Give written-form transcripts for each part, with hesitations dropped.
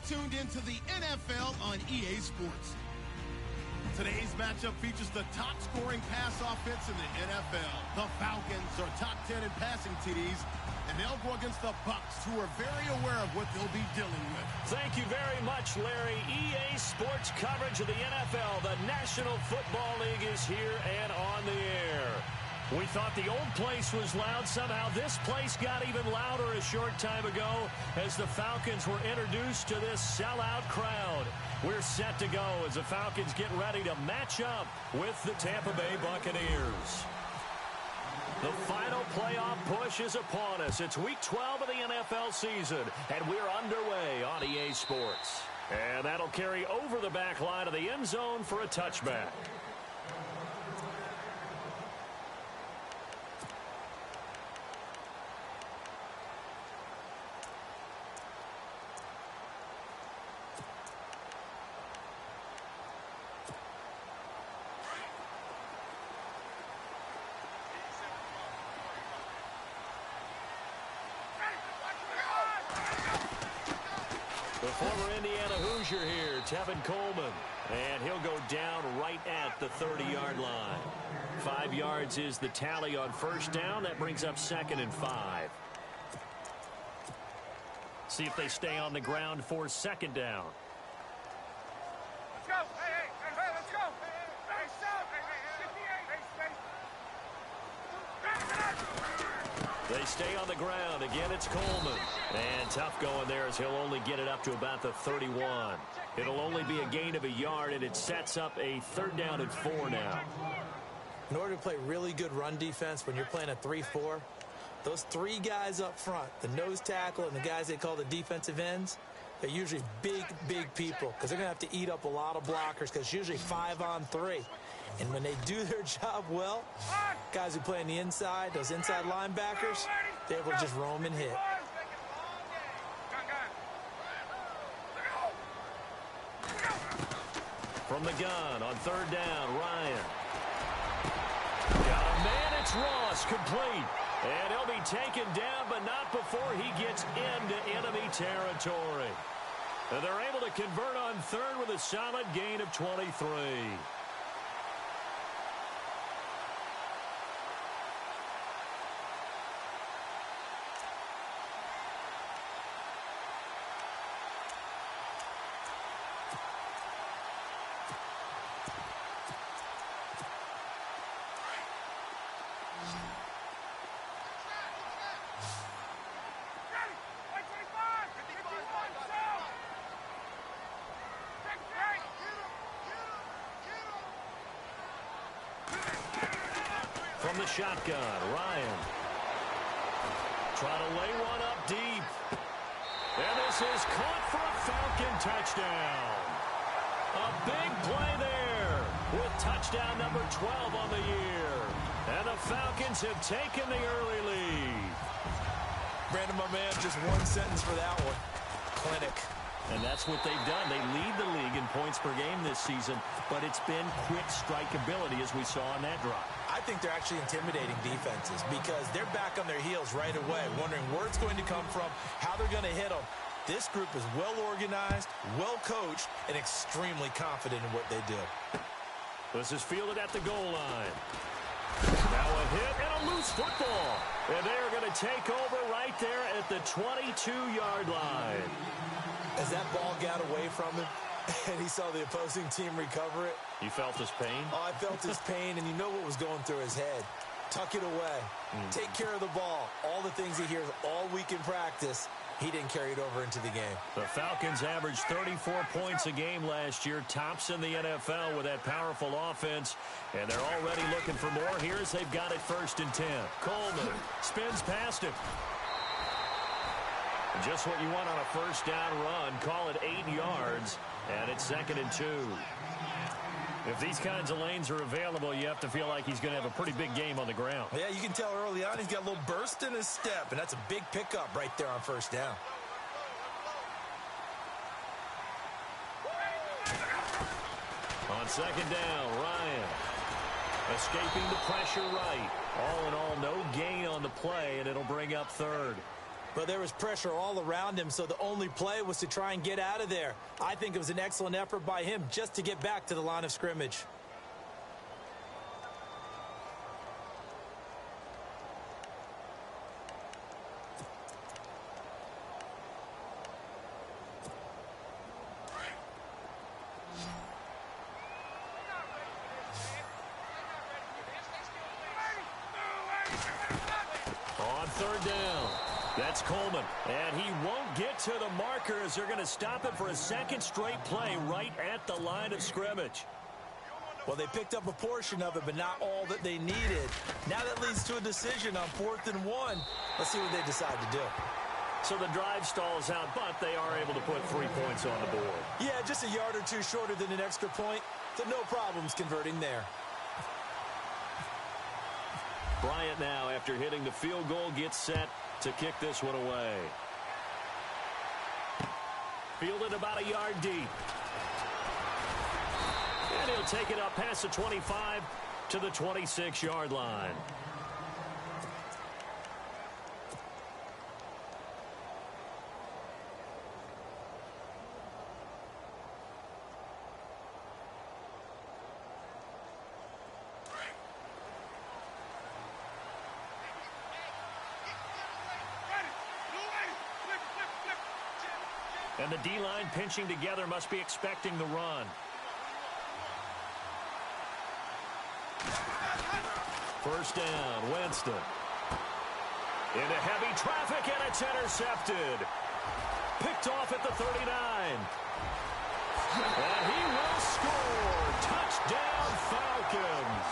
tuned into the NFL on EA Sports. Today's matchup features the top-scoring pass offense in the NFL. The Falcons are top 10 in passing TDs, and they'll go against the Bucs, who are very aware of what they'll be dealing with. Thank you very much, Larry. EA Sports coverage of the NFL. The National Football League is here and on the air. We thought the old place was loud. Somehow this place got even louder a short time ago as the Falcons were introduced to this sellout crowd. We're set to go as the Falcons get ready to match up with the Tampa Bay Buccaneers. The final playoff push is upon us. It's week 12 of the NFL season, and we're underway on EA Sports. And that'll carry over the back line of the end zone for a touchback. The former Indiana Hoosier here, Tevin Coleman. And he'll go down right at the 30-yard line. 5 yards is the tally on first down. That brings up 2nd and 5. See if they stay on the ground for 2nd down. Let's go. Hey, let's go. They stay on the ground. Again, it's Coleman. And tough going there as he'll only get it up to about the 31. It'll only be a gain of a yard, and it sets up a 3rd down and 4 now. In order to play really good run defense when you're playing a 3-4, those 3 guys up front, the nose tackle and the guys they call the defensive ends, they're usually big people because they're going to have to eat up a lot of blockers because it's usually 5-on-3. And when they do their job well, guys who play on the inside, those inside linebackers, they're able to just roam and hit. From the gun on 3rd down, Ryan. Got a man, it's Ross, complete. And he'll be taken down, but not before he gets into enemy territory. And they're able to convert on 3rd with a solid gain of 23. From the shotgun, Ryan. Try to lay one up deep. And this is caught for a Falcon touchdown. A big play there with touchdown number 12 on the year. And the Falcons have taken the early lead. Brandon, my man, just one sentence for that one. Clinic. And that's what they've done. They lead the league in points per game this season, but it's been quick strike ability as we saw on that drive. I think they're actually intimidating defenses because they're back on their heels right away, wondering where it's going to come from, how they're going to hit them. This group is well organized, well coached, and extremely confident in what they do. This is fielded at the goal line. Now a hit and a loose football. And they're going to take over right there at the 22-yard line. As that ball got away from him and he saw the opposing team recover it. You felt his pain? Oh, I felt his pain, and you know what was going through his head. Tuck it away. Take care of the ball. All the things he hears all week in practice, he didn't carry it over into the game. The Falcons averaged 34 points a game last year, tops in the NFL with that powerful offense, and they're already looking for more. Here's they've got it 1st and 10. Coleman spins past him. Just what you want on a 1st down run. Call it 8 yards, and it's 2nd and 2. If these kinds of lanes are available, you have to feel like he's going to have a pretty big game on the ground. Yeah, you can tell early on he's got a little burst in his step, and that's a big pickup right there on 1st down. On 2nd down, Ryan. Escaping the pressure right. All in all, no gain on the play, and it'll bring up 3rd. But there was pressure all around him, so the only play was to try and get out of there. I think it was an excellent effort by him just to get back to the line of scrimmage. On third down, that's Coleman. And he won't get to the markers. They're going to stop it for a second straight play right at the line of scrimmage. Well, they picked up a portion of it, but not all that they needed. Now that leads to a decision on 4th and 1. Let's see what they decide to do. So the drive stalls out, but they are able to put 3 points on the board. Yeah, just a yard or two shorter than an extra point, so no problems converting there. Bryant now, after hitting the field goal, gets set to kick this one away. Fielded about a yard deep. And he'll take it up past the 25 to the 26-yard line. And the D-line pinching together must be expecting the run. First down, Winston. Into heavy traffic, and it's intercepted. Picked off at the 39. And he will score. Touchdown, Falcons.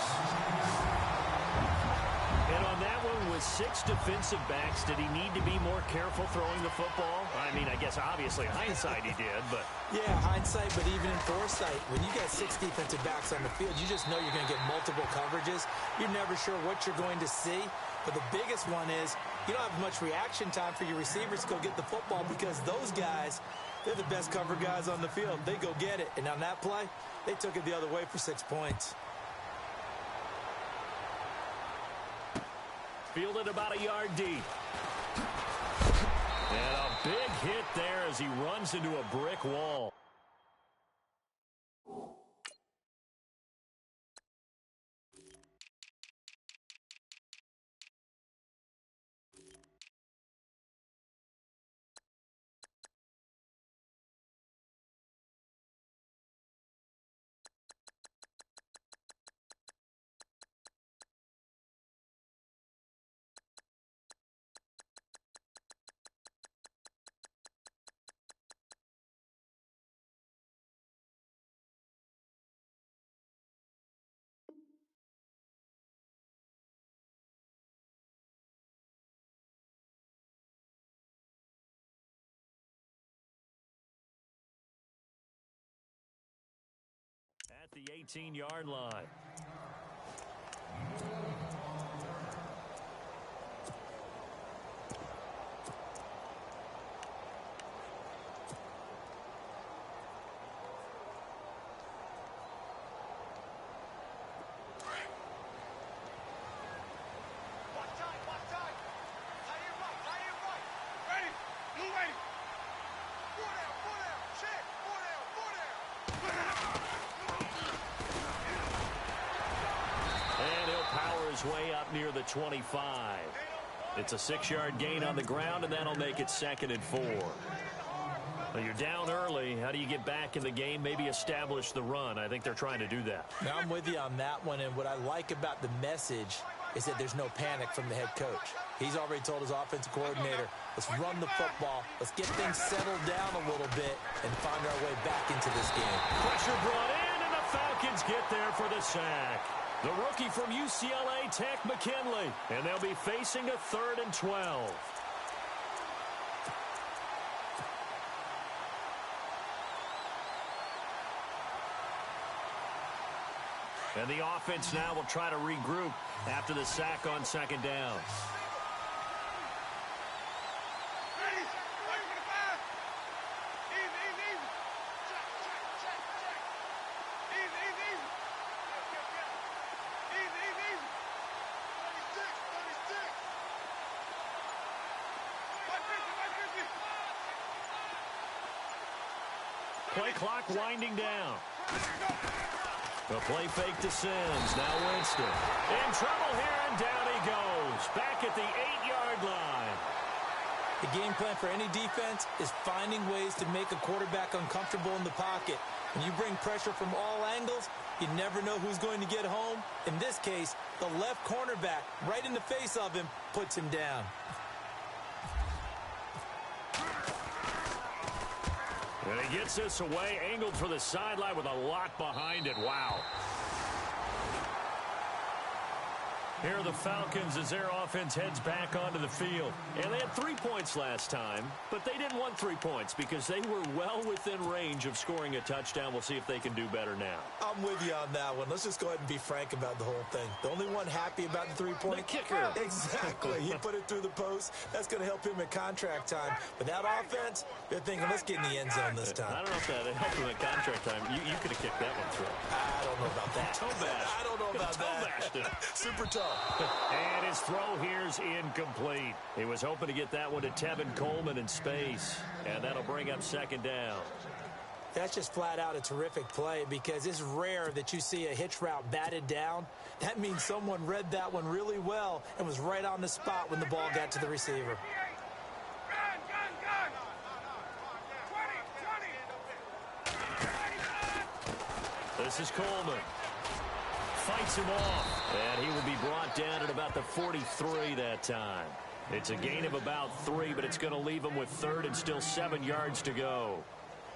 And on that one, with 6 defensive backs, did he need to be more careful throwing the football? I mean, I guess obviously hindsight he did, but... Yeah, hindsight, but even in foresight, when you got 6 defensive backs on the field, you just know you're going to get multiple coverages. You're never sure what you're going to see. But the biggest one is you don't have much reaction time for your receivers to go get the football because those guys, they're the best cover guys on the field. They go get it. And on that play, they took it the other way for 6 points. Fielded about a yard deep. And a big hit there as he runs into a brick wall. At the 18-yard line. Way up near the 25. It's a 6-yard gain on the ground, and that'll make it 2nd and 4. Well, you're down early. How do you get back in the game? Maybe establish the run. I think they're trying to do that. Now, I'm with you on that one, and what I like about the message is that there's no panic from the head coach. He's already told his offensive coordinator, let's run the football, let's get things settled down a little bit, and find our way back into this game. Pressure brought in, and the Falcons get there for the sack. The rookie from UCLA, Tech McKinley. And they'll be facing a 3rd and 12. And the offense now will try to regroup after the sack on 2nd down. Play clock winding down. The play fake to Sims. Now Winston. In trouble here, and down he goes. Back at the 8-yard line. The game plan for any defense is finding ways to make a quarterback uncomfortable in the pocket. When you bring pressure from all angles, you never know who's going to get home. In this case, the left cornerback, right in the face of him, puts him down. And he gets this away, angled for the sideline with a lot behind it. Wow. Here are the Falcons as their offense heads back onto the field. And they had 3 points last time, but they didn't want 3 points because they were well within range of scoring a touchdown. We'll see if they can do better now. I'm with you on that one. Let's just go ahead and be frank about the whole thing. The only one happy about the 3-point? The kicker. Exactly. He put it through the post. That's going to help him at contract time. But that offense, they're thinking, let's get in the end zone this time. I don't know if that helped him at contract time. You could have kicked that one through. I don't know about that. Toe-bashed. I don't know about Toe-bashed that. Super tough. And his throw here's incomplete. He was hoping to get that one to Tevin Coleman in space. And that'll bring up second down. That's just flat out a terrific play because it's rare that you see a hitch route batted down. That means someone read that one really well and was right on the spot when the ball got to the receiver. This is Coleman. Fights him off, and he will be brought down at about the 43 that time. It's a gain of about 3, but it's going to leave him with third and still 7 yards to go.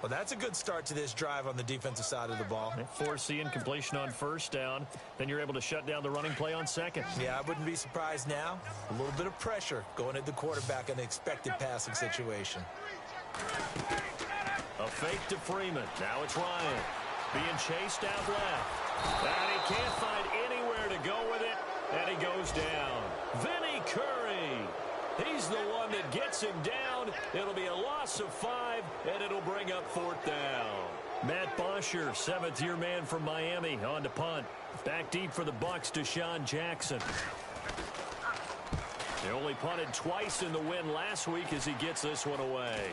Well, that's a good start to this drive on the defensive side of the ball. Force the incompletion on first down. Then you're able to shut down the running play on second. Yeah, I wouldn't be surprised now. A little bit of pressure going at the quarterback in an expected passing situation. A fake to Freeman. Now it's Ryan. Being chased out left. And he can't find anywhere to go with it. And he goes down. Vinny Curry. He's the one that gets him down. It'll be a loss of 5, and it'll bring up fourth down. Matt Bosher, 7th-year man from Miami, on to punt. Back deep for the Bucs, Deshaun Jackson. He only punted twice in the win last week as he gets this one away.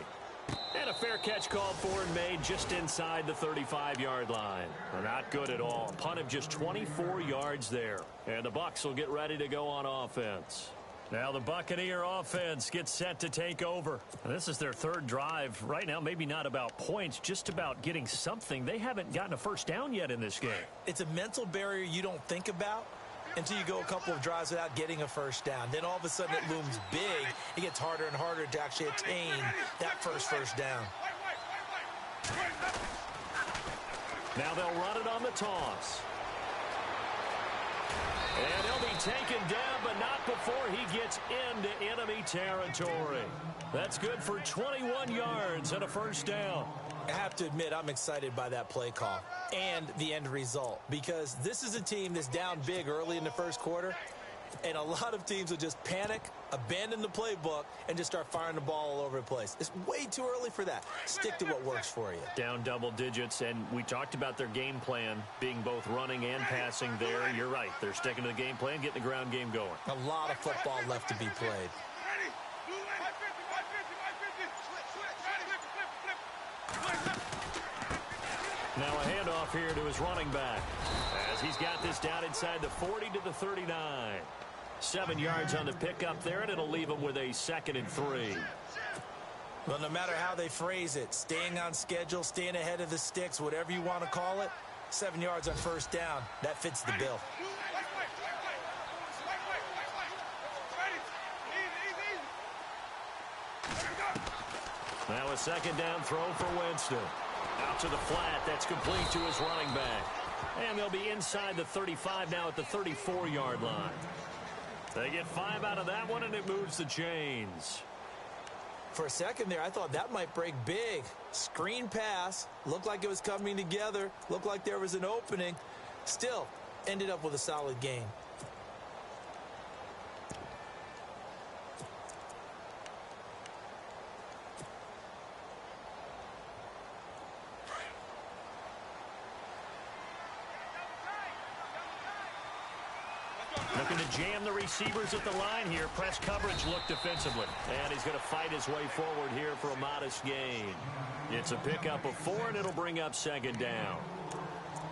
And a fair catch called for and made just inside the 35-yard line. Not good at all. Punt of just 24 yards there. And the Bucs will get ready to go on offense. Now the Buccaneer offense gets set to take over. This is their third drive. Right now, maybe not about points, just about getting something. They haven't gotten a first down yet in this game. It's a mental barrier you don't think about until you go a couple of drives without getting a first down. Then all of a sudden it looms big. It gets harder and harder to actually attain that first down. Now they'll run it on the toss. And he'll be taken down, but not before he gets into enemy territory. That's good for 21 yards and a first down. I have to admit, I'm excited by that play call and the end result because this is a team that's down big early in the first quarter, and a lot of teams will just panic, abandon the playbook, and just start firing the ball all over the place. It's way too early for that. Stick to what works for you. Down double digits, and we talked about their game plan being both running and passing there. You're right. They're sticking to the game plan, getting the ground game going. A lot of football left to be played. Now a handoff here to his running back as he's got this down inside the 40 to the 39. 7 yards on the pickup there, and it'll leave him with a 2nd and 3. Well, no matter how they phrase it, staying on schedule, staying ahead of the sticks, whatever you want to call it, 7 yards on first down, that fits the bill. Now a 2nd down throw for Winston. Out to the flat. That's complete to his running back. And they'll be inside the 35 now at the 34-yard line. They get 5 out of that one, and it moves the chains. For a second there, I thought that might break big. Screen pass. Looked like it was coming together. Looked like there was an opening. Still, ended up with a solid gain. Looking to jam the receivers at the line here. Press coverage look defensively. And he's going to fight his way forward here for a modest gain. It's a pickup of 4, and it'll bring up second down.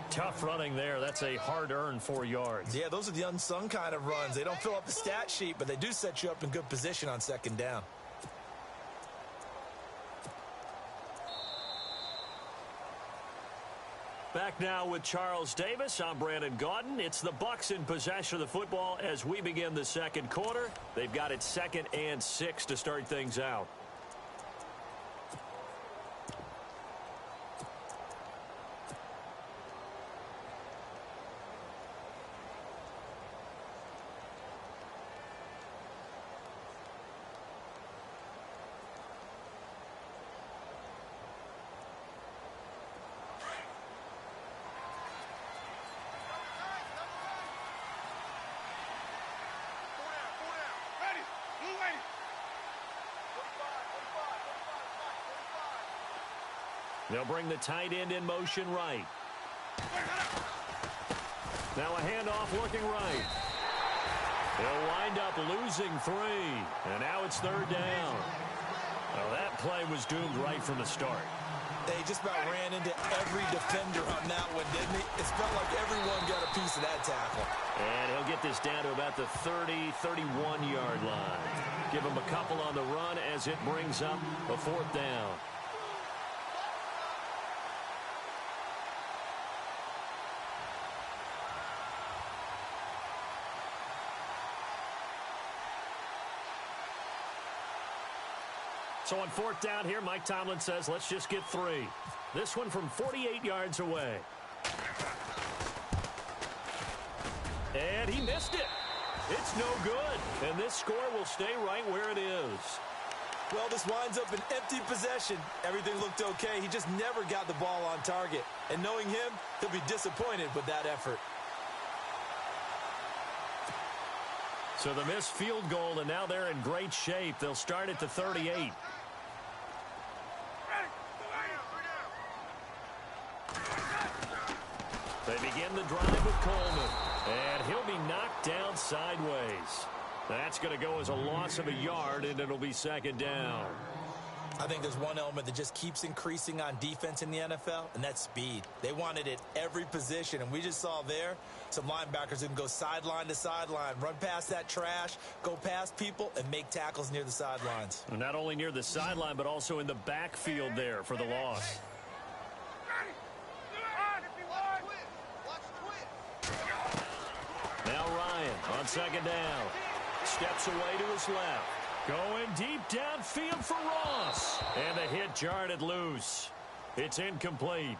Tough running there. That's a hard-earned 4 yards. Yeah, those are the unsung kind of runs. They don't fill up the stat sheet, but they do set you up in good position on second down. Back now with Charles Davis. I'm Brandon Gaudin. It's the Bucs in possession of the football as we begin the second quarter. They've got it 2nd and 6 to start things out. They'll bring the tight end in motion right. Now a handoff looking right. He'll wind up losing 3. And now it's 3rd down. Well, that play was doomed right from the start. They just about ran into every defender on that one, didn't he? It felt like everyone got a piece of that tackle. And he'll get this down to about the 30, 31-yard line. Give him a couple on the run as it brings up a 4th down. So on 4th down here, Mike Tomlin says, let's just get 3. This one from 48 yards away. And he missed it. It's no good. And this score will stay right where it is. Well, this winds up an empty possession. Everything looked okay. He just never got the ball on target. And knowing him, he'll be disappointed with that effort. So the missed field goal, and now they're in great shape. They'll start at the 38. They begin the drive with Coleman. And he'll be knocked down sideways. That's going to go as a loss of a yard, and it'll be 2nd down. I think there's one element that just keeps increasing on defense in the NFL, and that's speed. They want it at every position, and we just saw there some linebackers who can go sideline to sideline, run past that trash, go past people, and make tackles near the sidelines. And not only near the sideline, but also in the backfield there for the loss. Now Ryan on 2nd down. Steps away to his left. Going deep downfield for Ross. And the hit jarred it loose. It's incomplete.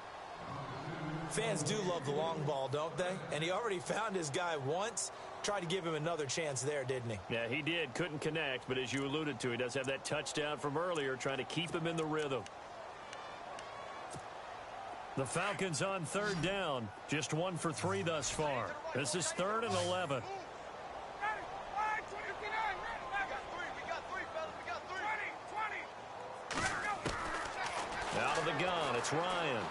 Fans do love the long ball, don't they? And he already found his guy once. Tried to give him another chance there, didn't he? Yeah, he did. Couldn't connect, but as you alluded to, he does have that touchdown from earlier, trying to keep him in the rhythm. The Falcons on 3rd down. Just 1 for 3 thus far. This is 3rd and 11. Out of the gun, it's Ryan.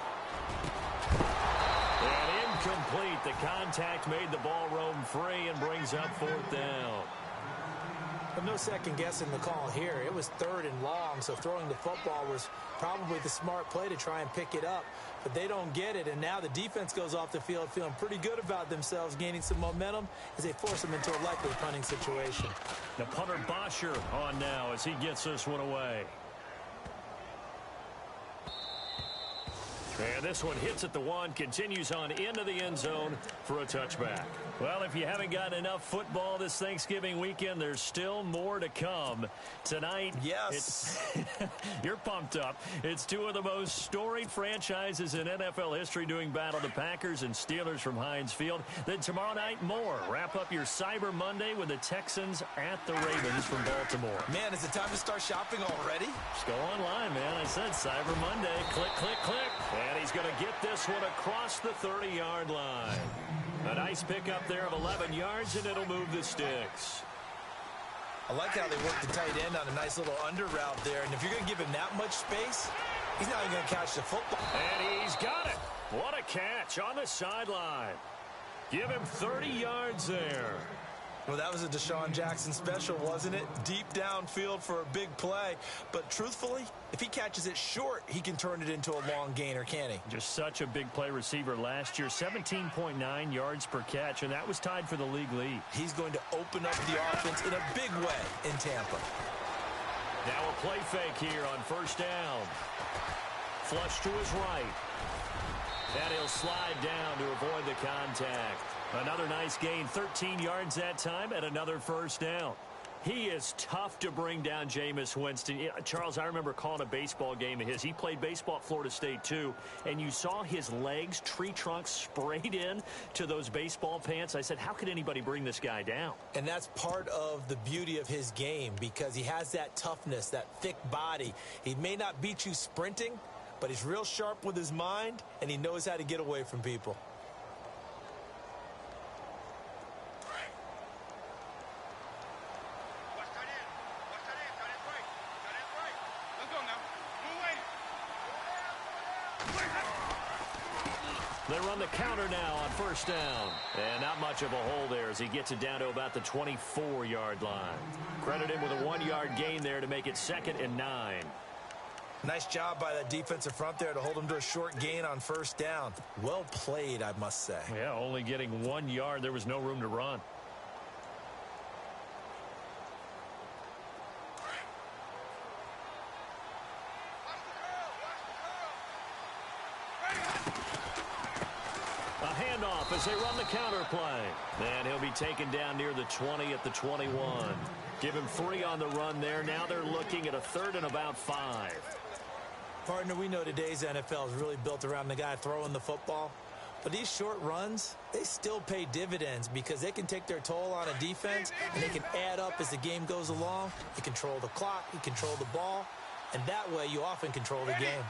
And incomplete. The contact made the ball roam free and brings up 4th down. But no second guessing the call here. It was 3rd and long, so throwing the football was probably the smart play to try and pick it up. But they don't get it, and now the defense goes off the field feeling pretty good about themselves, gaining some momentum as they force them into a likely punting situation. The punter Bosher on now as he gets this one away. And this one hits at the 1, continues on into the end zone for a touchback. Well, if you haven't gotten enough football this Thanksgiving weekend, there's still more to come. Tonight, yes, you're pumped up. It's 2 of the most storied franchises in NFL history doing battle, the Packers and Steelers from Heinz Field. Then tomorrow night, more. Wrap up your Cyber Monday with the Texans at the Ravens from Baltimore. Man, is it time to start shopping already? Just go online, man. I said Cyber Monday. Click, click, click. And he's going to get this one across the 30-yard line. A nice pickup there of 11 yards, and it'll move the sticks. I like how they work the tight end on a nice little under route there. And if you're going to give him that much space, he's not even going to catch the football. And he's got it. What a catch on the sideline. Give him 30 yards there. Well, that was a Deshaun Jackson special, wasn't it? Deep downfield for a big play. But truthfully, if he catches it short, he can turn it into a long gainer, can't he? Just such a big play receiver last year, 17.9 yards per catch, and that was tied for the league lead. He's going to open up the offense in a big way in Tampa. Now a play fake here on first down. Flush to his right. And he'll slide down to avoid the contact. Another nice gain, 13 yards that time, and another first down. He is tough to bring down, Jameis Winston. Charles, I remember calling a baseball game of his. He played baseball at Florida State, too, and you saw his legs, tree trunks sprayed in to those baseball pants. I said, how could anybody bring this guy down? And that's part of the beauty of his game because he has that toughness, that thick body. He may not beat you sprinting, but he's real sharp with his mind, and he knows how to get away from people. They run the counter now on first down. And not much of a hole there as he gets it down to about the 24-yard line. Credit him with a 1-yard gain there to make it 2nd and 9. Nice job by that defensive front there to hold him to a short gain on first down. Well played, I must say. Yeah, only getting 1 yard. There was no room to run. A handoff as they run the counter play. And he'll be taken down near the 20 at the 21. Give him 3 on the run there. Now they're looking at a 3rd and about 5. Partner, we know today's NFL is really built around the guy throwing the football. But these short runs, they still pay dividends because they can take their toll on a defense and they can add up as the game goes along. You control the clock, you control the ball, and that way you often control the game.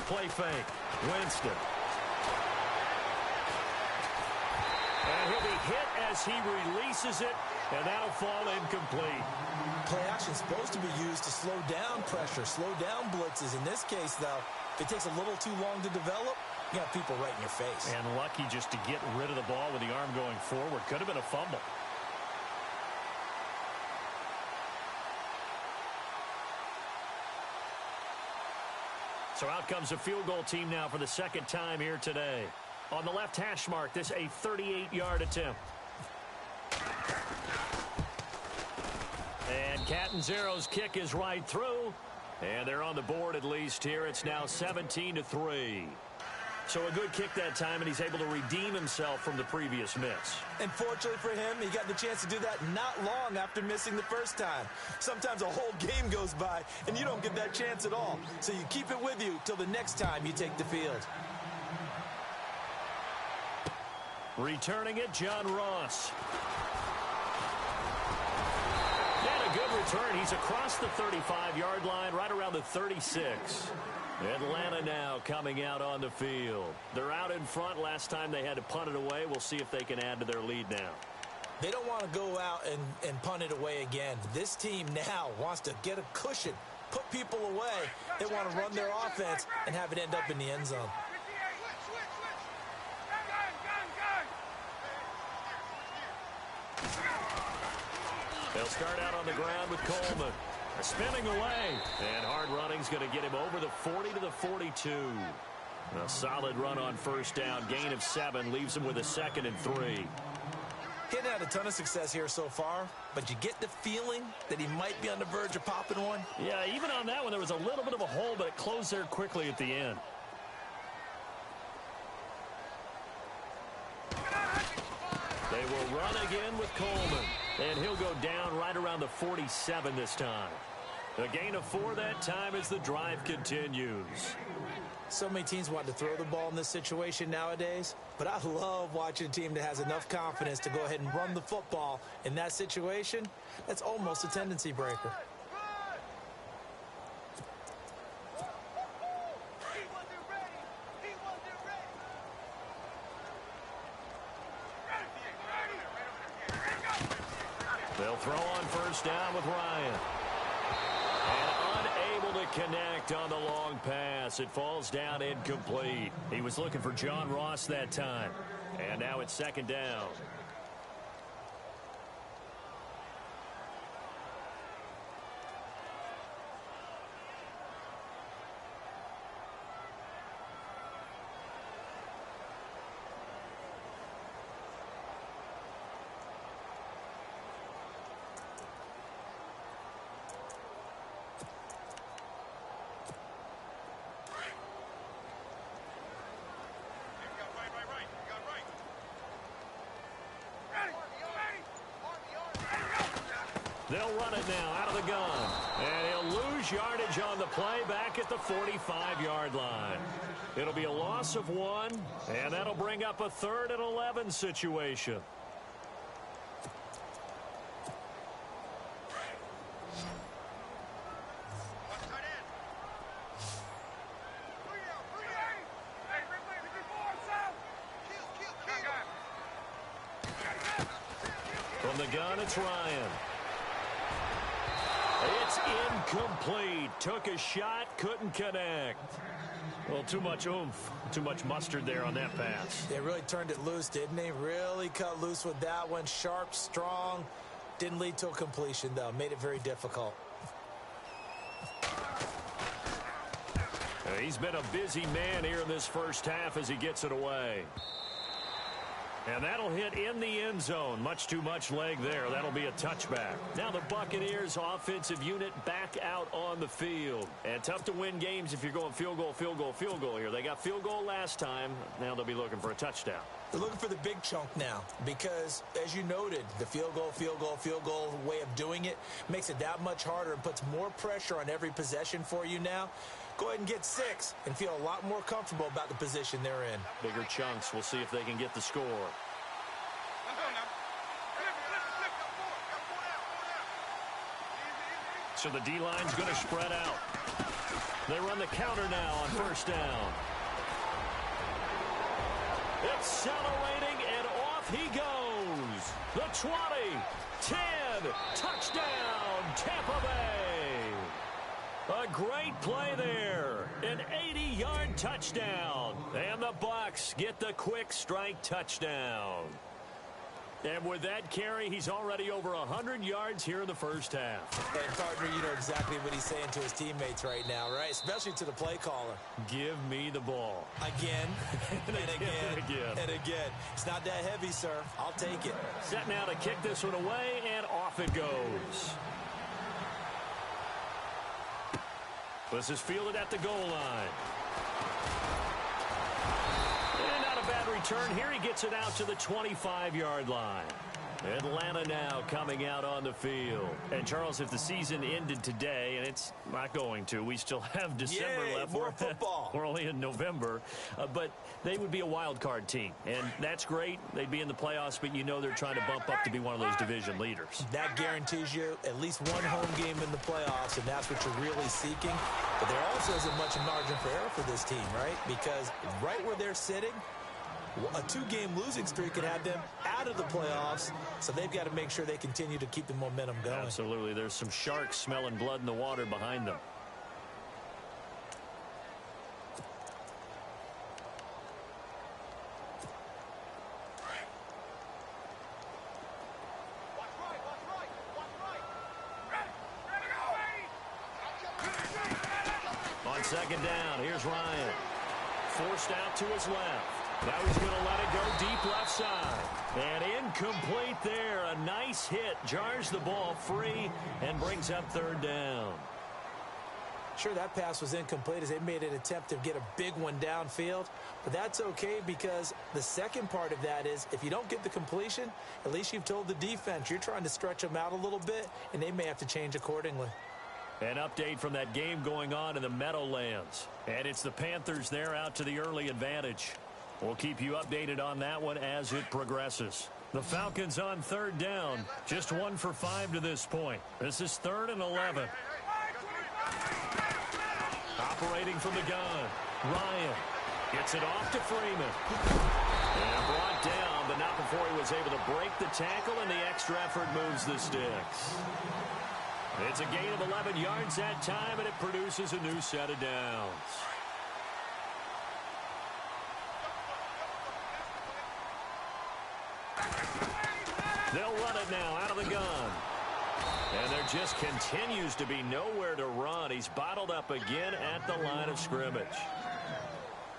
Play fake. Winston. And he'll be hit as he releases it, and that'll fall incomplete. Play action's supposed to be used to slow down pressure, slow down blitzes. In this case, though, if it takes a little too long to develop, you got people right in your face. And lucky just to get rid of the ball with the arm going forward. Could have been a fumble. So out comes a field goal team now for the 2nd time here today. On the left hash mark, this a 38-yard attempt. And Catanzaro's kick is right through. And they're on the board at least here. It's now 17-3. So a good kick that time, and he's able to redeem himself from the previous miss. And fortunately for him, he got the chance to do that not long after missing the first time. Sometimes a whole game goes by, and you don't get that chance at all. So you keep it with you till the next time you take the field. Returning it, John Ross. And a good return. He's across the 35-yard line, right around the 36. Atlanta now coming out on the field. They're out in front. Last time they had to punt it away. We'll see if they can add to their lead now. They don't want to go out and punt it away again. This team now wants to get a cushion, put people away. They want to run their offense and have it end up in the end zone. They'll start out on the ground with Coleman. Spinning away, and hard running's going to get him over the 40 to the 42. A solid run on first down, gain of 7, leaves him with a 2nd and 3. He hadn't had a ton of success here so far, but you get the feeling that he might be on the verge of popping one. Yeah, even on that one, there was a little bit of a hole, but it closed there quickly at the end. They will run again with Coleman, and he'll go down right around the 47 this time. A gain of 4 that time as the drive continues. So many teams want to throw the ball in this situation nowadays, but I love watching a team that has enough confidence to go ahead and run the football in that situation. That's almost a tendency breaker. They'll throw on first down with Ryan. And unable to connect on the long pass. It falls down incomplete. He was looking for John Ross that time. And now it's second down. They'll run it now out of the gun. And he'll lose yardage on the play back at the 45-yard line. It'll be a loss of 1, and that'll bring up a 3rd and 11 situation. From the gun, it's Ryan. It's incomplete. Took a shot, couldn't connect. Well, too much oomph, too much mustard there on that pass. They really turned it loose, didn't they? Really cut loose with that one. Sharp, strong. Didn't lead to a completion, though. Made it very difficult. He's been a busy man here in this first half as he gets it away. And that'll hit in the end zone. Much too much leg there. That'll be a touchback. Now the Buccaneers offensive unit back out on the field. And tough to win games if you're going field goal, field goal, field goal here. They got field goal last time. Now they'll be looking for a touchdown. They're looking for the big chunk now because, as you noted, the field goal way of doing it makes it that much harder and puts more pressure on every possession for you now. Go ahead and get 6 and feel a lot more comfortable about the position they're in. Bigger chunks. We'll see if they can get the score. So the D-line's going to spread out. They run the counter now on first down. Accelerating, and off he goes. The 20, 10, touchdown, Tampa Bay. A great play there. An 80-yard touchdown. And the Bucs get the quick strike touchdown. And with that carry, he's already over 100 yards here in the first half. And, partner, you know exactly what he's saying to his teammates right now, right? Especially to the play caller. Give me the ball. Again, and again, and again. and again. It's not that heavy, sir. I'll take it. Set now to kick this one away, and off it goes. This is fielded at the goal line. And not a bad return here. He gets it out to the 25-yard line. Atlanta now coming out on the field. And, Charles, if the season ended today, and it's not going to, we still have December left. More football. We're only in November. But they would be a wild card team. And that's great. They'd be in the playoffs, but you know they're trying to bump up to be one of those division leaders. That guarantees you at least one home game in the playoffs, and that's what you're really seeking. But there also isn't much margin for error for this team, right? Because right where they're sitting, a 2-game losing streak could have them out of the playoffs, so they've got to make sure they continue to keep the momentum going. Absolutely. There's some sharks smelling blood in the water behind them. On second down, here's Ryan. Forced out to his left. Now he's going to let it go deep left side. And incomplete there. A nice hit. Jars the ball free and brings up third down. Sure, that pass was incomplete as they made an attempt to get a big one downfield. But that's okay because the second part of that is if you don't get the completion, at least you've told the defense you're trying to stretch them out a little bit, and they may have to change accordingly. An update from that game going on in the Meadowlands. And it's the Panthers there out to the early advantage. We'll keep you updated on that one as it progresses. The Falcons on third down. Just 1 for 5 to this point. This is 3rd and 11. Operating from the gun. Ryan gets it off to Freeman. And brought down, but not before he was able to break the tackle, and the extra effort moves the sticks. It's a gain of 11 yards that time, and it produces a new set of downs. They'll run it now out of the gun. And there just continues to be nowhere to run. He's bottled up again at the line of scrimmage.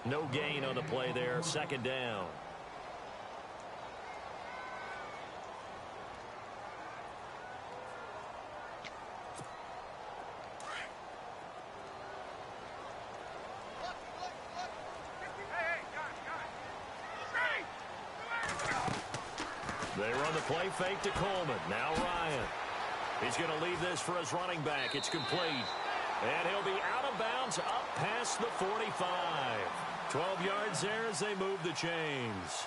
No gain on the play there. Second down. They run the play fake to Coleman. Now Ryan. He's going to leave this for his running back. It's complete. And he'll be out of bounds up past the 45. 12 yards there as they move the chains.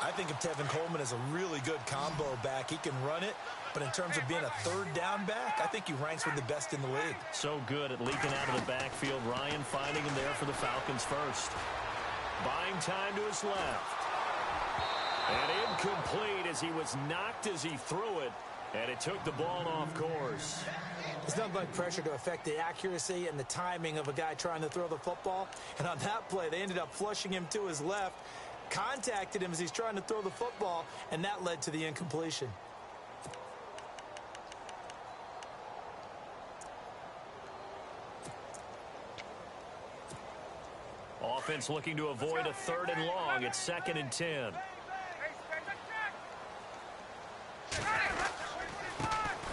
I think of Tevin Coleman as a really good combo back. He can run it, but in terms of being a third down back, I think he ranks with the best in the league. So good at leaking out of the backfield. Ryan finding him there for the Falcons first. Buying time to his left. And incomplete as he was knocked as he threw it, and it took the ball off course. There's nothing like pressure to affect the accuracy and the timing of a guy trying to throw the football. And on that play, they ended up flushing him to his left, contacted him as he's trying to throw the football, and that led to the incompletion. Offense looking to avoid a third and long. It's 2nd and 10.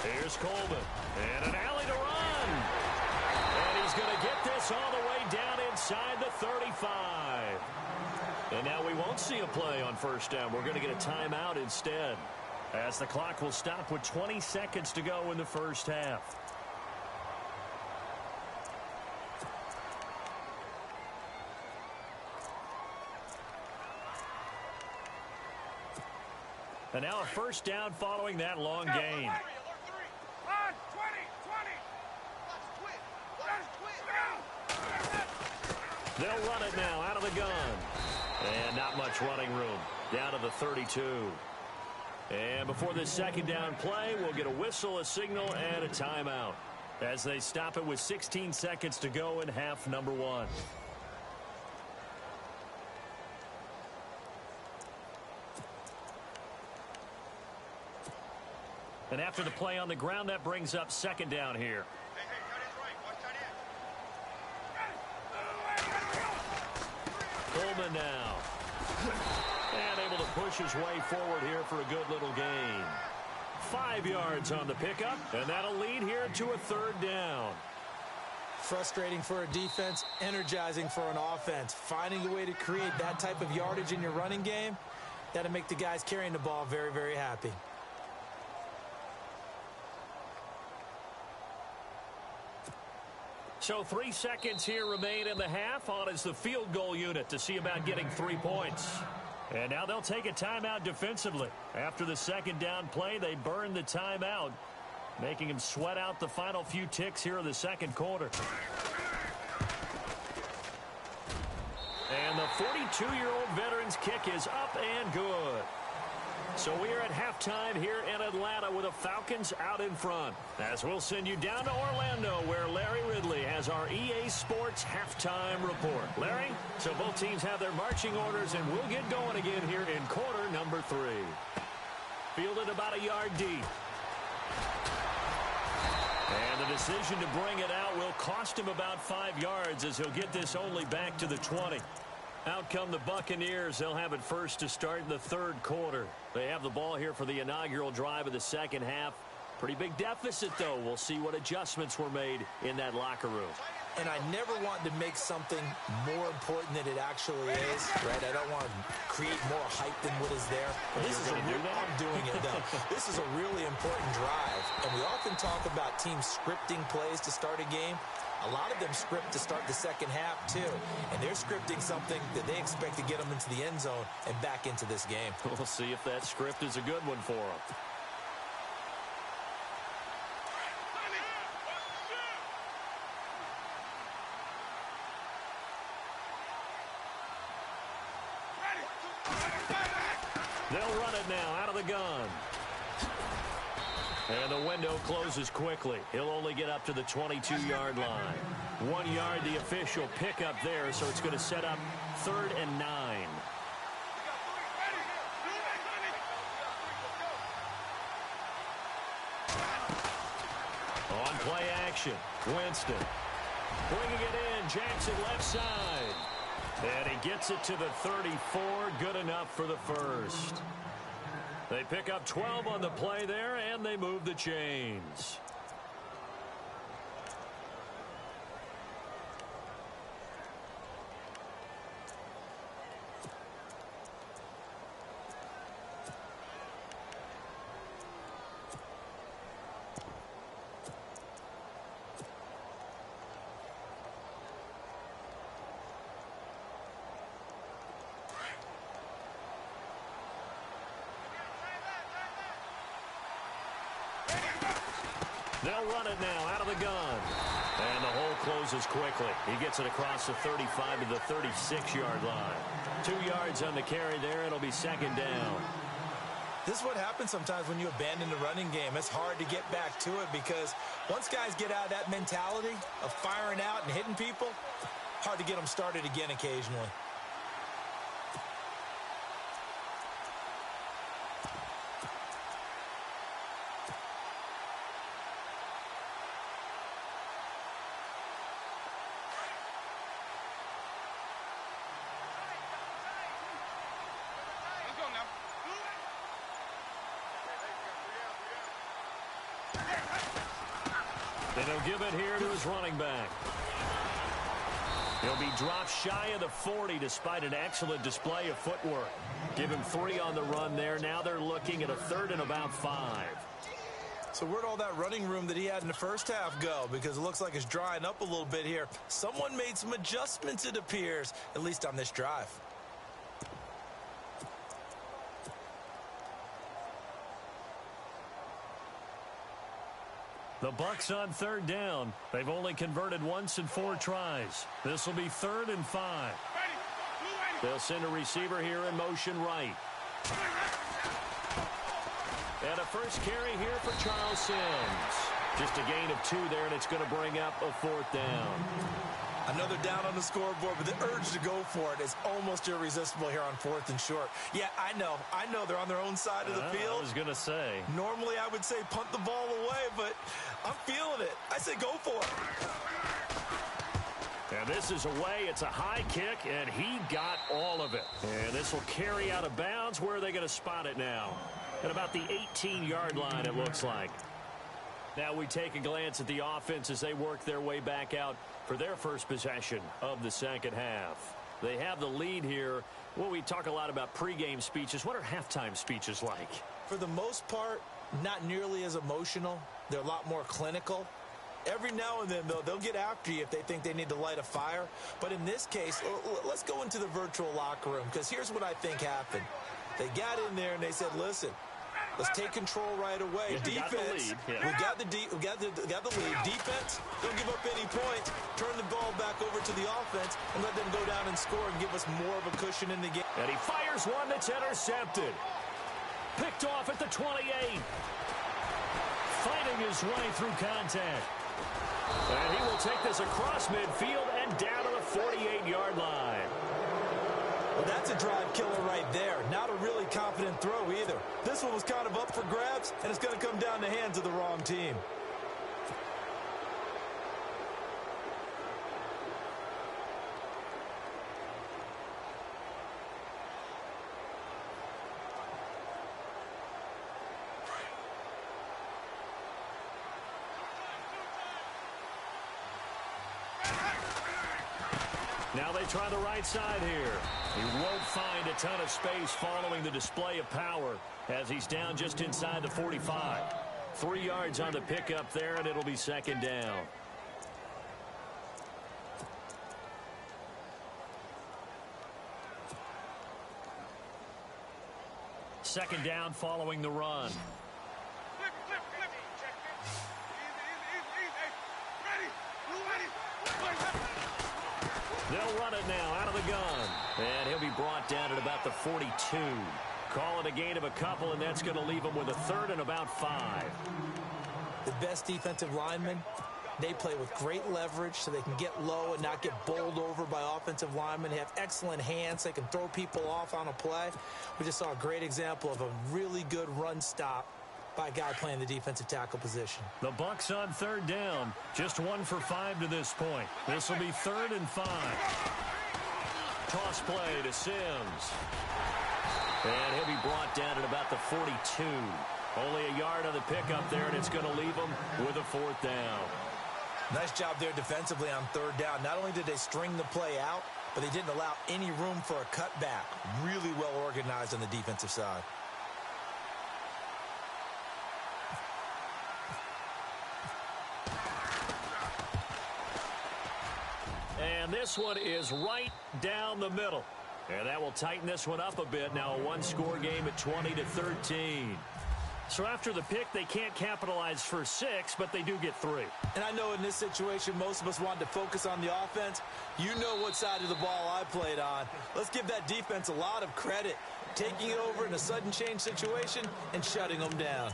Here's Coleman. And an alley to run. And he's going to get this all the way down inside the 35. And now we won't see a play on first down. We're going to get a timeout instead, as the clock will stop with 20 seconds to go in the first half. And now a first down following that long gain. They'll run it now out of the gun. And not much running room. Down to the 32. And before this second down play, we'll get a whistle, a signal, and a timeout, as they stop it with 16 seconds to go in half number 1. And after the play on the ground, that brings up second down here. Coleman now. And able to push his way forward here for a good little gain. 5 yards on the pickup, and that'll lead here to a third down. Frustrating for a defense, energizing for an offense. Finding a way to create that type of yardage in your running game, that'll make the guys carrying the ball very, very happy. So 3 seconds here remain in the half. On is the field goal unit to see about getting 3 points. And now they'll take a timeout defensively. After the second down play, they burn the timeout, making them sweat out the final few ticks here in the second quarter. And the 42-year-old veteran's kick is up and good. So we are at halftime here in Atlanta with the Falcons out in front. As we'll send you down to Orlando, where Larry Ridley has our EA Sports halftime report. Larry, so both teams have their marching orders, and we'll get going again here in quarter number 3. Fielded about a yard deep. And the decision to bring it out will cost him about 5 yards, as he'll get this only back to the 20. Out come the Buccaneers. They'll have it first to start in the third quarter. They have the ball here for the inaugural drive of the second half. Pretty big deficit, though. We'll see what adjustments were made in that locker room. And I never want to make something more important than it actually is, right? I don't want to create more hype than what is there. But this is I'm doing it, though. This is a really important drive. And we often talk about teams scripting plays to start a game. A lot of them script to start the second half, too. And they're scripting something that they expect to get them into the end zone and back into this game. We'll see if that script is a good one for them. out of the gun. And the window closes quickly. He'll only get up to the 22-yard line. 1 yard, the official pickup there, so it's going to set up 3rd and 9. On play action, Winston. Bringing it in, Jackson left side. And he gets it to the 34, good enough for the first. They pick up 12 on the play there, and they move the chains. They'll run it now out of the gun. And the hole closes quickly. He gets it across the 35 to the 36-yard line. 2 yards on the carry there. It'll be 2nd down. This is what happens sometimes when you abandon the running game. It's hard to get back to it because once guys get out of that mentality of firing out and hitting people, hard to get them started again occasionally. And he'll give it here to his running back. He'll be dropped shy of the 40 despite an excellent display of footwork. Give him 3 on the run there. Now they're looking at a 3rd and about 5. So where'd all that running room that he had in the first half go? Because it looks like it's drying up a little bit here. Someone made some adjustments, it appears, at least on this drive. The Bucs on 3rd down. They've only converted once in 4 tries. This will be 3rd and 5. They'll send a receiver here in motion right. And a first carry here for Charles Sims. Just a gain of 2 there, and it's going to bring up a 4th down. Another down on the scoreboard, but the urge to go for it is almost irresistible here on 4th and short. Yeah, I know they're on their own side of the field. I was going to say. Normally I would say punt the ball away, but I'm feeling it. I say go for it. And this is away. It's a high kick, and he got all of it. And this will carry out of bounds. Where are they going to spot it now? At about the 18-yard line, it looks like. Now we take a glance at the offense as they work their way back out for their first possession of the second half. They have the lead here. Well, we talk a lot about pregame speeches. What are halftime speeches like? For the most part, not nearly as emotional. They're a lot more clinical. Every now and then, though, they'll get after you if they think they need to light a fire. But in this case, let's go into the virtual locker room, because here's what I think happened. They got in there and they said, listen, let's take control right away. Yeah, defense, we got the lead. Defense, don't give up any points. Turn the ball back over to the offense and let them go down and score and give us more of a cushion in the game. And he fires one that's intercepted. Picked off at the 28. Fighting his way through contact. And he will take this across midfield and down to the 48-yard line. Well, that's a drive killer right there. Not a really confident throw either. This one was kind of up for grabs, and it's going to come down the hands of the wrong team. Now they try the right side here. He won't find a ton of space following the display of power as he's down just inside the 45. 3 yards on the pickup there, and it'll be second down. Second down following the run. They'll run it now out of the gun. And he'll be brought down at about the 42. Call it a gain of a couple, and that's going to leave them with a third and about 5. The best defensive linemen, they play with great leverage so they can get low and not get bowled over by offensive linemen. They have excellent hands. They can throw people off on a play. We just saw a great example of a really good run stop by a guy playing the defensive tackle position. The Bucs on third down. Just 1 for 5 to this point. This will be 3rd and 5. Toss play to Sims. And he'll be brought down at about the 42. Only a yard on the pickup there, and it's going to leave him with a 4th down. Nice job there defensively on third down. Not only did they string the play out, but they didn't allow any room for a cutback. Really well organized on the defensive side. And this one is right down the middle. And that will tighten this one up a bit. Now a one-score game at 20-13. So after the pick, they can't capitalize for 6, but they do get 3. And I know in this situation, most of us wanted to focus on the offense. You know what side of the ball I played on. Let's give that defense a lot of credit. Taking it over in a sudden change situation and shutting them down.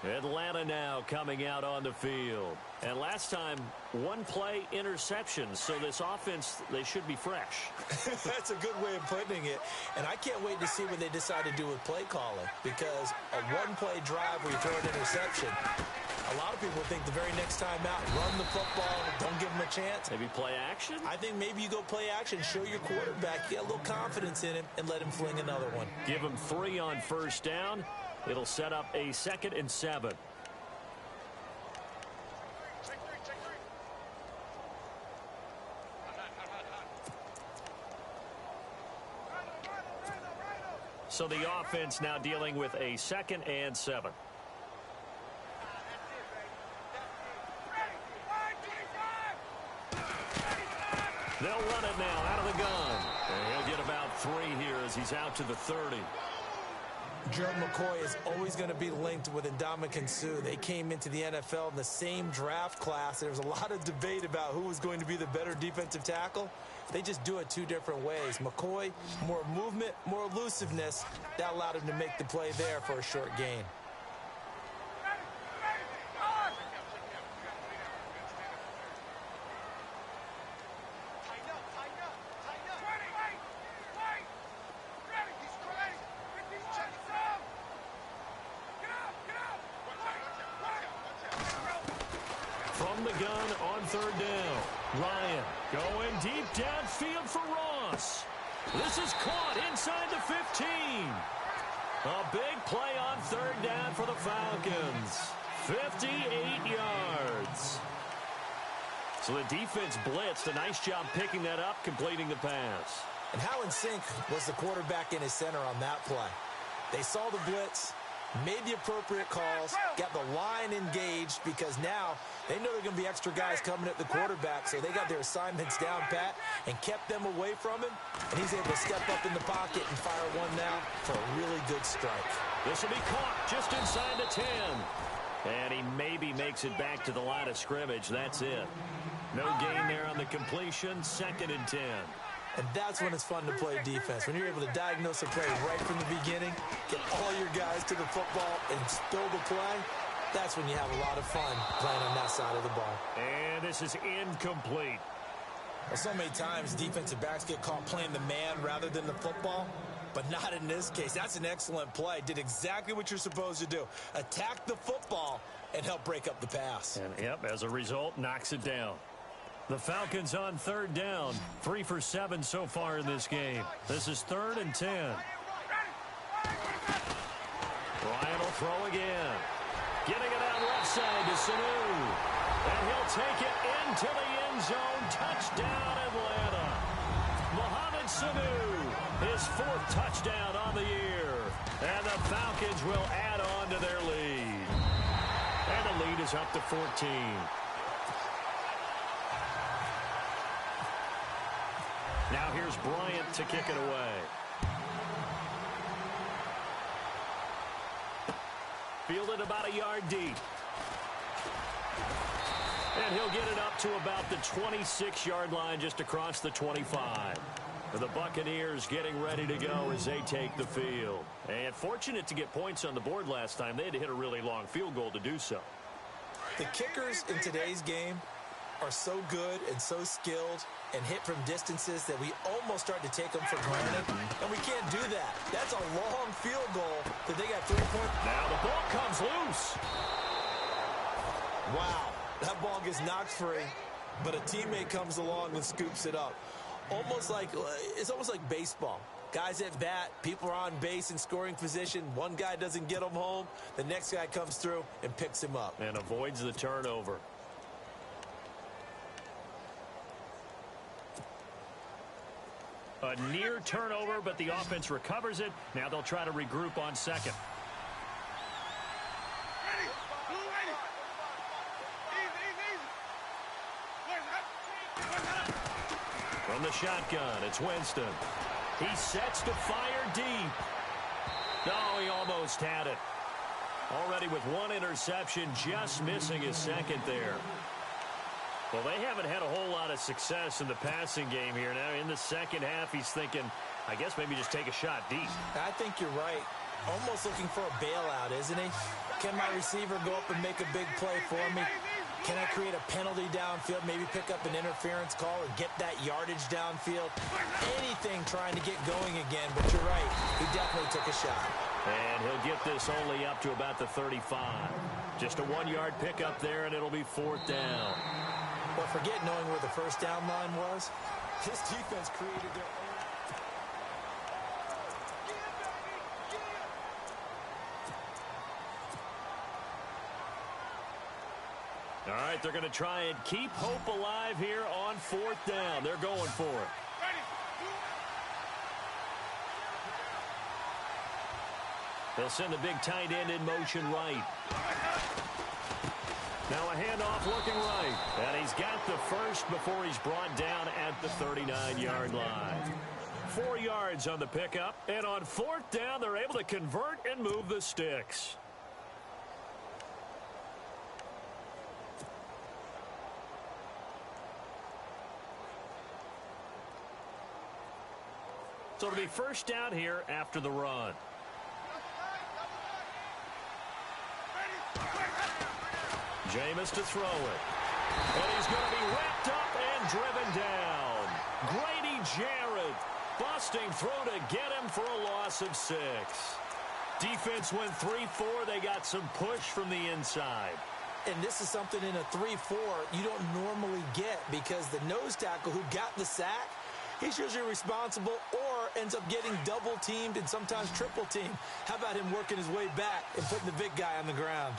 Atlanta now coming out on the field. And last time, 1 play interception. So this offense, they should be fresh. That's a good way of putting it. And I can't wait to see what they decide to do with play calling. Because a 1-play drive where you throw an interception, a lot of people think the very next time out, run the football, don't give them a chance. Maybe play action? I think maybe you go play action, show your quarterback, get a little confidence in him, and let him fling another one. Give him 3 on first down. It'll set up a 2nd and 7. So the offense now dealing with a 2nd and 7. They'll run it now out of the gun. And he'll get about 3 here as he's out to the 30. Gerald McCoy is always going to be linked with Ndamukong Suh. They came into the NFL in the same draft class. There was a lot of debate about who was going to be the better defensive tackle. They just do it 2 different ways. McCoy, more movement, more elusiveness. That allowed him to make the play there for a short gain. From the gun on third down. Ryan going deep downfield for Ross. This is caught inside the 15. A big play on third down for the Falcons. 58 yards. So the defense blitzed. A nice job picking that up, completing the pass. And how in sync was the quarterback in his center on that play? They saw the blitz, made the appropriate calls, got the line engaged because now they know there are going to be extra guys coming at the quarterback, so they got their assignments down pat and kept them away from him, and he's able to step up in the pocket and fire one now for a really good strike. This will be caught just inside the 10. And he maybe makes it back to the line of scrimmage. That's it. No gain there on the completion. 2nd and 10. And that's when it's fun to play defense. When you're able to diagnose a play right from the beginning, get all your guys to the football and spill the play, that's when you have a lot of fun playing on that side of the ball. And this is incomplete. Well, so many times defensive backs get caught playing the man rather than the football, but not in this case. That's an excellent play. Did exactly what you're supposed to do. Attack the football and help break up the pass. And, yep, as a result, knocks it down. The Falcons on third down. 3 for 7 so far in this game. This is 3rd and 10. Ryan will throw again. Getting it out left side to Sanu. And he'll take it into the end zone. Touchdown, Atlanta. Mohamed Sanu, his 4th touchdown on the year. And the Falcons will add on to their lead. And the lead is up to 14. Now here's Bryant to kick it away. Fielded about a yard deep. And he'll get it up to about the 26-yard line just across the 25. The Buccaneers getting ready to go as they take the field. And fortunate to get points on the board last time. They had to hit a really long field goal to do so. The kickers in today's game are so good and so skilled and hit from distances that we almost start to take them for granted. And we can't do that. That's a long field goal that they got 3 points. Now the ball comes loose. Wow. That ball gets knocked free, but a teammate comes along and scoops it up. It's almost like baseball. Guys at bat, people are on base in scoring position. One guy doesn't get him home. The next guy comes through and picks him up. And avoids the turnover. A near turnover, but the offense recovers it. Now they'll try to regroup on second. From the shotgun, it's Winston. He sets to fire deep. No, he almost had it. Already with one interception, just missing his second there. Well, they haven't had a whole lot of success in the passing game here. Now, in the second half, he's thinking, I guess maybe just take a shot deep. I think you're right. Almost looking for a bailout, isn't he? Can my receiver go up and make a big play for me? Can I create a penalty downfield, maybe pick up an interference call or get that yardage downfield? Anything trying to get going again, but you're right. He definitely took a shot. And he'll get this only up to about the 35. Just a 1-yard pickup there, and it'll be 4th down. Well, forget knowing where the first down line was. This defense created their own. All right, they're going to try and keep hope alive here on 4th down. They're going for it. They'll send the big tight end in motion right. Now a handoff looking right. And he's got the first before he's brought down at the 39-yard line. 4 yards on the pickup. And on 4th down, they're able to convert and move the sticks. So it'll be first down here after the run. Jameis to throw it. And he's going to be wrapped up and driven down. Grady Jarrett busting through to get him for a loss of 6. Defense went 3-4. They got some push from the inside. And this is something in a 3-4 you don't normally get because the nose tackle who got the sack, he's usually responsible or ends up getting double-teamed and sometimes triple-teamed. How about him working his way back and putting the big guy on the ground?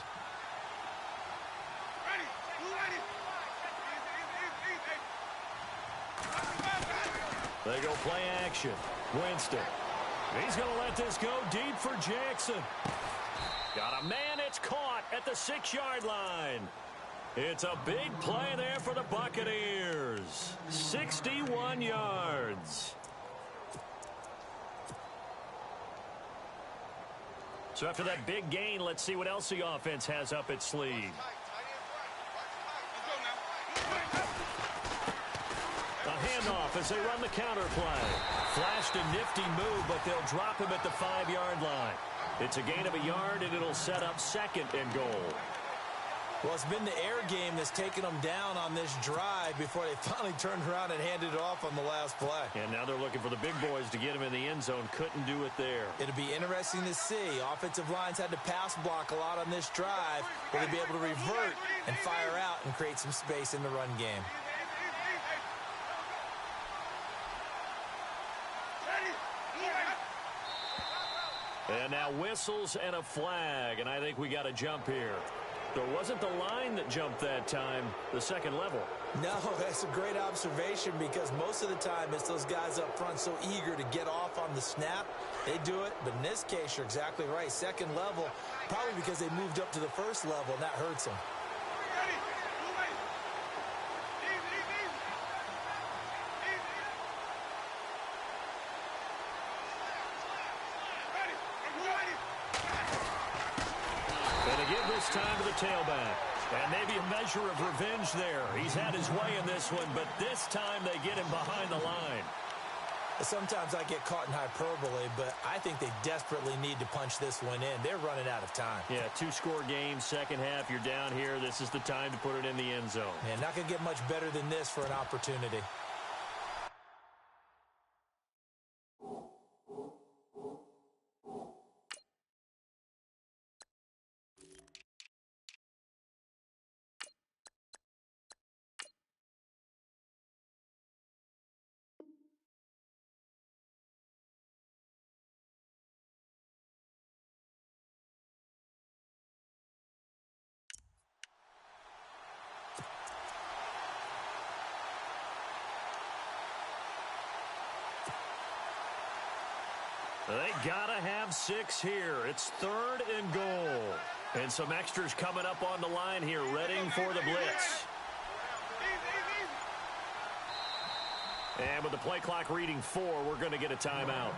They go play action. Winston. He's going to let this go deep for Jackson. Got a man. It's caught at the 6-yard line. It's a big play there for the Buccaneers. 61 yards. So after that big gain, let's see what else the offense has up its sleeve. A handoff as they run the counter play. Flashed a nifty move, but they'll drop him at the 5-yard line. It's a gain of a yard, and it'll set up 2nd and goal. Well, it's been the air game that's taken them down on this drive before they finally turned around and handed it off on the last play. And now they're looking for the big boys to get him in the end zone. Couldn't do it there. It'll be interesting to see. Offensive lines had to pass block a lot on this drive. Will they be able to revert and fire out and create some space in the run game? And now whistles and a flag, and I think we got a jump here. There wasn't the line that jumped that time, the second level. No, that's a great observation because most of the time it's those guys up front so eager to get off on the snap. They do it, but in this case, you're exactly right. Second level, probably because they moved up to the first level, and that hurts them. Time to the tailback. And maybe a measure of revenge there. He's had his way in this one, but this time they get him behind the line. Sometimes I get caught in hyperbole, but I think they desperately need to punch this one in. They're running out of time. Yeah, two-score game, second half. You're down here. This is the time to put it in the end zone. Man, not going to get much better than this for an opportunity. They gotta have 6 here. It's 3rd and goal. And some extras coming up on the line here, readying for the blitz. And with the play clock reading 4, we're going to get a timeout.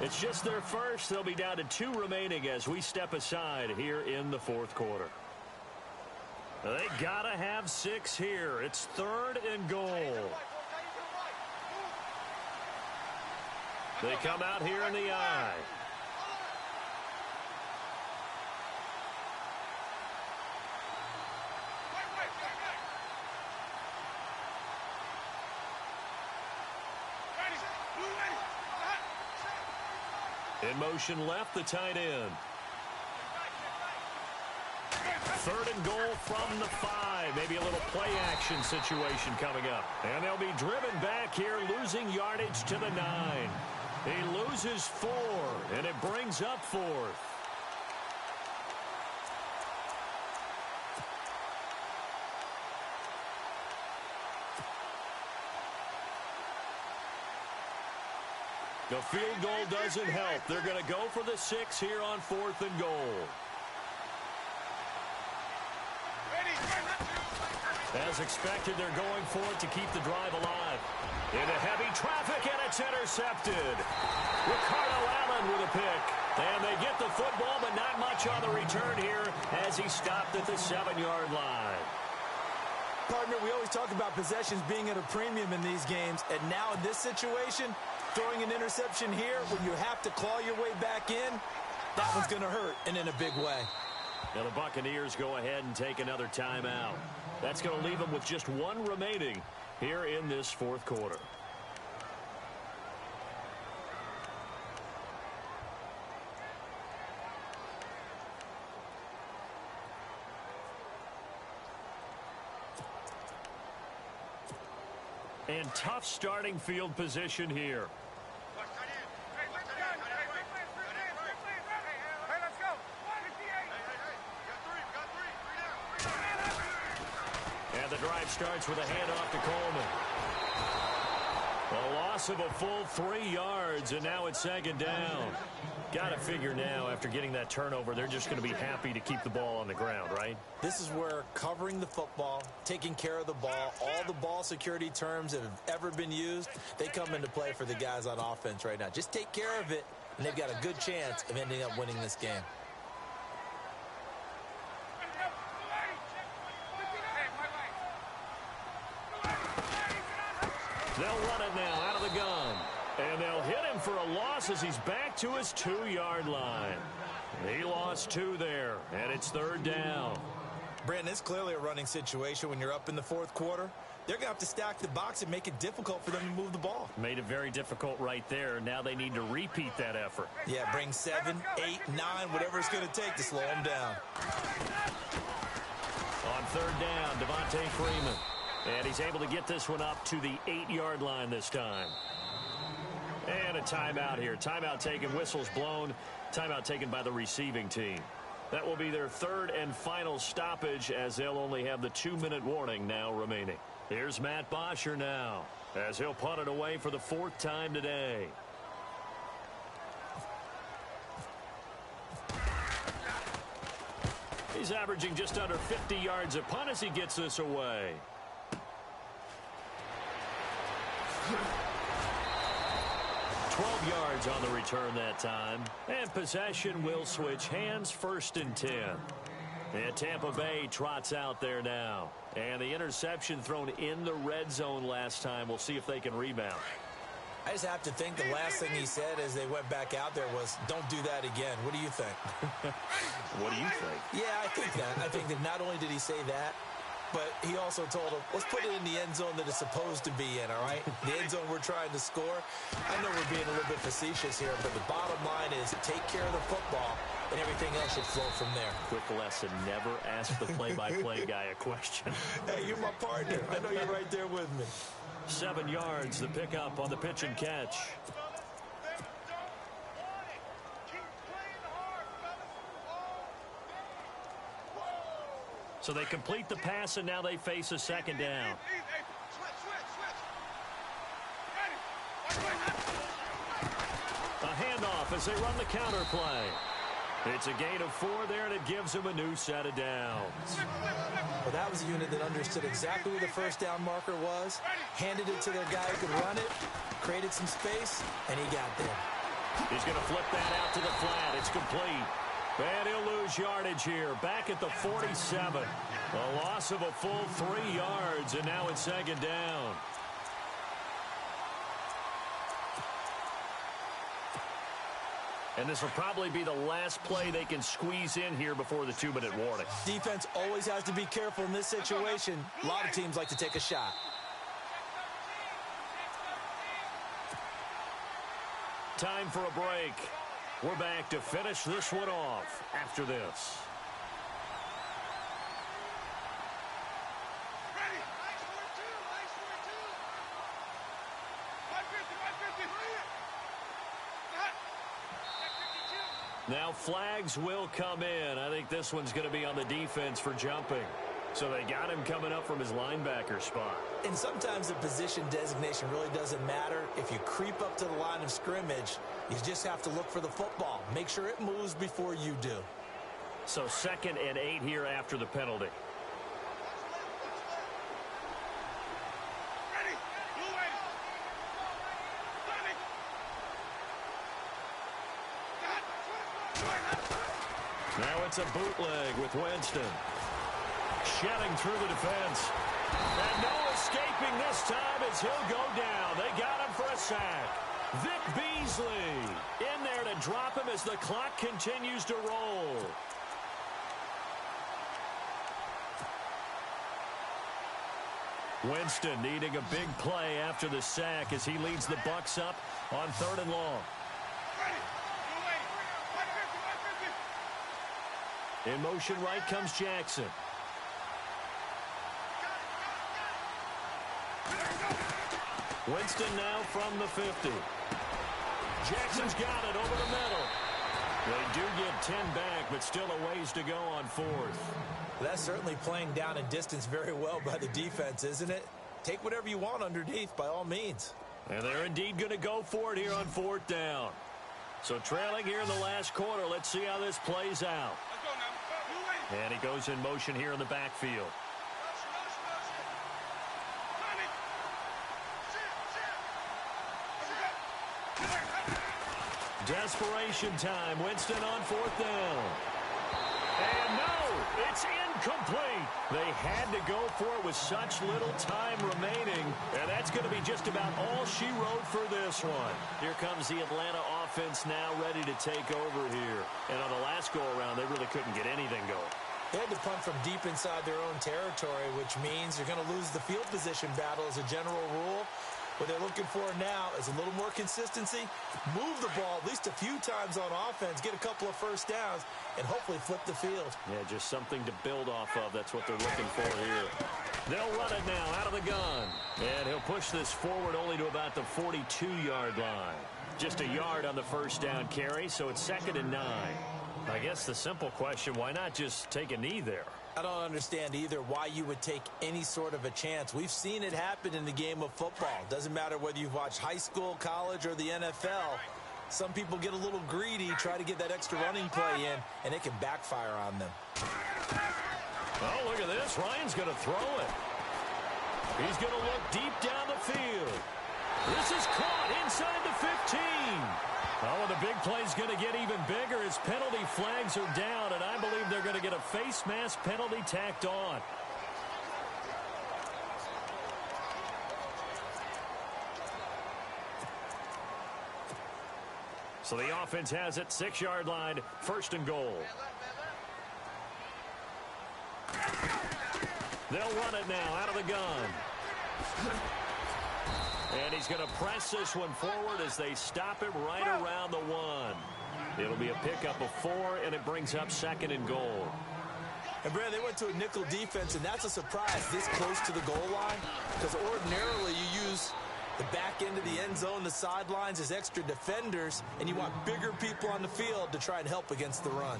It's just their first. They'll be down to 2 remaining as we step aside here in the 4th quarter. They gotta have 6 here. It's 3rd and goal. They come out here in the eye. In motion left, the tight end. 3rd and goal from the 5. Maybe a little play action situation coming up. And they'll be driven back here, losing yardage to the 9. He loses 4, and it brings up 4th. The field goal doesn't help. They're going to go for the 6 here on 4th and goal. As expected, they're going for it to keep the drive alive. Into heavy traffic, and it's intercepted. Ricardo Allen with a pick. And they get the football, but not much on the return here as he stopped at the 7-yard line. Partner, we always talk about possessions being at a premium in these games. And now in this situation, throwing an interception here when you have to claw your way back in, that one's going to hurt, and in a big way. Now the Buccaneers go ahead and take another timeout. That's going to leave them with just 1 remaining here in this 4th quarter. And tough starting field position here. And the drive starts with a handoff to Coleman. A loss of a full 3 yards, and now it's 2nd down. Got to figure now, after getting that turnover, they're just going to be happy to keep the ball on the ground, right? This is where covering the football, taking care of the ball, all the ball security terms that have ever been used, they come into play for the guys on offense right now. Just take care of it, and they've got a good chance of ending up winning this game. They'll run it now out of the gun. And they'll hit him for a loss as he's back to his 2-yard line. He lost 2 there, and it's 3rd down. Brandon, it's clearly a running situation when you're up in the 4th quarter. They're going to have to stack the box and make it difficult for them to move the ball. Made it very difficult right there. Now they need to repeat that effort. Yeah, bring 7, 8, 9, whatever it's going to take to slow them down. On 3rd down, Devontae Freeman. And he's able to get this one up to the 8-yard line this time. And a timeout here. Timeout taken, whistles blown. Timeout taken by the receiving team. That will be their 3rd and final stoppage as they'll only have the 2-minute warning now remaining. Here's Matt Bosher now as he'll punt it away for the 4th time today. He's averaging just under 50 yards a punt as he gets this away. 12 yards on the return that time. And possession will switch hands, 1st and 10. And Tampa Bay trots out there now. And the interception thrown in the red zone last time. We'll see if they can rebound. I just have to think the last thing he said as they went back out there was, don't do that again. What do you think? What do you think? Yeah, I think that. I think that not only did he say that, but he also told him, let's put it in the end zone that it's supposed to be in, all right? The end zone we're trying to score. I know we're being a little bit facetious here, but the bottom line is take care of the football, and everything else should flow from there. Quick lesson, never ask the play-by-play guy a question. Hey, you're my partner. I know you're right there with me. 7 yards, the pickup on the pitch and catch. So they complete the pass, and now they face a second down. A handoff as they run the counter play. It's a gain of 4 there, and it gives them a new set of downs. Well, that was a unit that understood exactly where the first down marker was, handed it to their guy who could run it, created some space, and he got there. He's going to flip that out to the flat. It's complete. And he'll lose yardage here. Back at the 47. A loss of a full 3 yards, and now it's second down. And this will probably be the last play they can squeeze in here before the 2-minute warning. Defense always has to be careful in this situation. A lot of teams like to take a shot. Time for a break. We're back to finish this one off after this. Now flags will come in. I think this one's going to be on the defense for jumping. So they got him coming up from his linebacker spot. And sometimes the position designation really doesn't matter. If you creep up to the line of scrimmage, you just have to look for the football. Make sure it moves before you do. So 2nd and 8 here after the penalty. Now it's a bootleg with Winston. Shedding through the defense. And no escaping this time as he'll go down. They got him for a sack. Vic Beasley in there to drop him as the clock continues to roll. Winston needing a big play after the sack as he leads the Bucs up on 3rd and long. In motion right comes Jackson. Winston now from the 50. Jackson's got it over the middle. They do get 10 back, but still a ways to go on 4th. That's certainly playing down and distance very well by the defense, isn't it? Take whatever you want underneath, by all means. And they're indeed going to go for it here on 4th down. So trailing here in the last quarter, let's see how this plays out. And he goes in motion here in the backfield. Desperation time. Winston on 4th down. And no, it's incomplete. They had to go for it with such little time remaining. And that's going to be just about all she wrote for this one. Here comes the Atlanta offense now ready to take over here. And on the last go-around, they really couldn't get anything going. They had to punt from deep inside their own territory, which means you're going to lose the field position battle as a general rule. What they're looking for now is a little more consistency, move the ball at least a few times on offense, get a couple of first downs, and hopefully flip the field. Yeah, just something to build off of. That's what they're looking for here. They'll run it now out of the gun. And he'll push this forward only to about the 42-yard line. Just a yard on the first down carry, so it's 2nd and 9. I guess the simple question, why not just take a knee there? I don't understand either why you would take any sort of a chance. We've seen it happen in the game of football. Doesn't matter whether you've watched high school, college, or the NFL. Some people get a little greedy, try to get that extra running play in, and it can backfire on them. Oh, look at this. Ryan's going to throw it. He's going to look deep down the field. This is caught inside the 15. Oh, and the big play's going to get even bigger as penalty flags are down, and I believe they're going to get a face mask penalty tacked on. So the offense has it, 6-yard line, 1st and goal. They'll run it now out of the gun. And he's going to press this one forward as they stop him right around the 1. It'll be a pickup of 4, and it brings up 2nd and goal. And, Brad, they went to a nickel defense, and that's a surprise this close to the goal line, because ordinarily you use the back end of the end zone, the sidelines as extra defenders, and you want bigger people on the field to try and help against the run.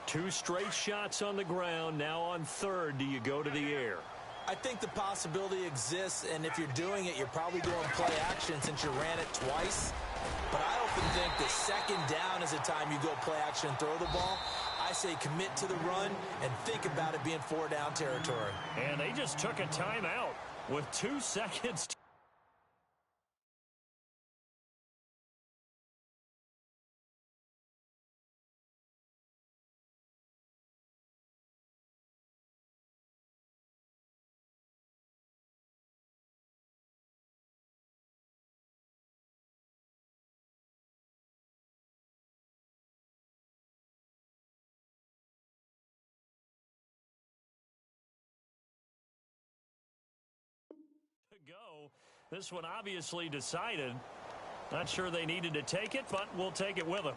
2 straight shots on the ground. Now on 3rd, do you go to the air? I think the possibility exists, and if you're doing it, you're probably going play action since you ran it twice. But I often think that 2nd down is the time you go play action and throw the ball. I say commit to the run and think about it being 4-down territory. And they just took a timeout with 2 seconds to go. This one obviously decided. Not sure they needed to take it, but we'll take it with them.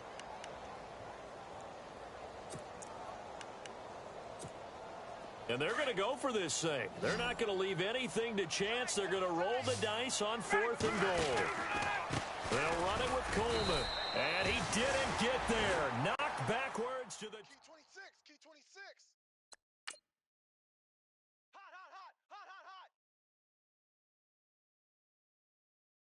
And they're going to go for this thing. They're not going to leave anything to chance. They're going to roll the dice on 4th and goal.